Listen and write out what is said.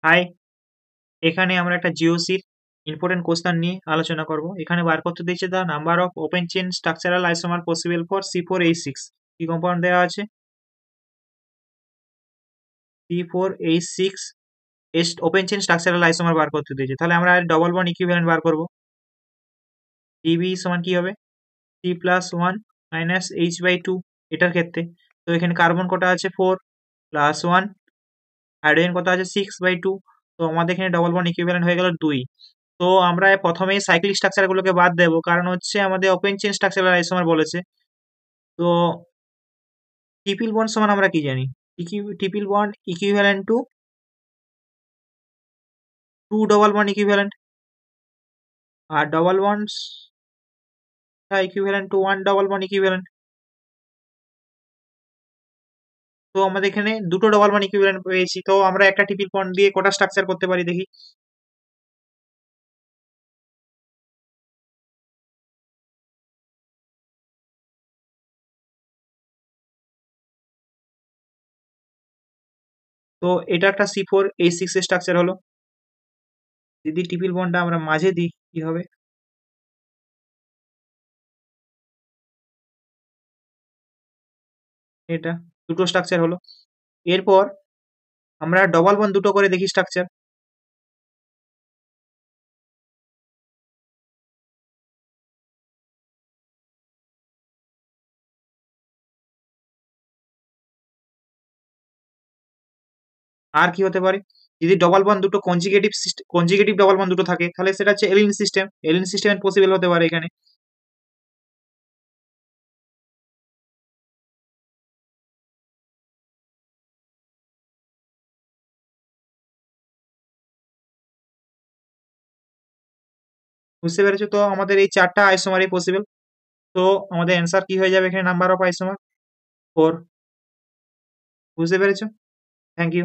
High, এখানে আমরা একটা জিওসির ইম্পর্টেন্ট কোশ্চেন নিয়ে আলোচনা করব। এখানে বার করতে দিয়েছে the number of open chain structural isomer possible for C4H6। কি কম্পাউন্ড দেওয়া আছে? C4H6 open chain structural isomer বার করতে দিয়েছে। তাহলে আমরা ডবল বন্ড ইকুইভ্যালেন্ট বার করব। DB সমান কি হবে? C+1 - H/2 এটার ক্ষেত্রে। তো এখানে কার্বন কটা আছে? 4 + 1, হাইড্রোজেন কত আছে? 6/2। তো আমাদের এখানে ডবল বন্ড ইকুইভ্যালেন্ট হয়ে গেল 2। তো আমরা প্রথমেই সাইক্লিক স্ট্রাকচার গুলোকে বাদ দেবো, কারণ হচ্ছে আমাদের ওপেন চেইন স্ট্রাকচারাল আইসোমার বলেছে। তো ট্রিপল বন্ড সমান আমরা কি জানি? Triple bond equivalent to 2 double bond equivalent, আর double bonds equivalent to 1 double bond equivalent. তো আমাদের এখানে দুটো ডবল বন্ড ইকুইভ্যালেন্ট পেয়েছি। তো আমরা একটা ট্রিপল বন্ড দিয়ে কটা স্ট্রাকচার করতে পারি দেখি। তো এটা একটা C4H6 এর স্ট্রাকচার হলো। যদি ট্রিপল বন্ডটা আমরা মাঝে দিই কি হবে? এটা দুটো স্ট্রাকচার হলো। এরপর আমরা ডবল বন্ড দুটো করে দেখি স্ট্রাকচার। আর কি হতে পারে? যদি ডবল বন্ড দুটো কনজিগেটিভ ডবল বন্ড দুটো থাকে, তাহলে সেটা হচ্ছে এলিন সিস্টেম। এলিন সিস্টেম পসিবল হতে পারে এখানে। বুঝতে পেরেছো? তো আমাদের এই চারটা আইসোমারই পসিবল। তো আমাদের অ্যান্সার কি হয়ে যাবে এখানে? Number of isomer 4। বুঝতে পেরেছো? Thank you.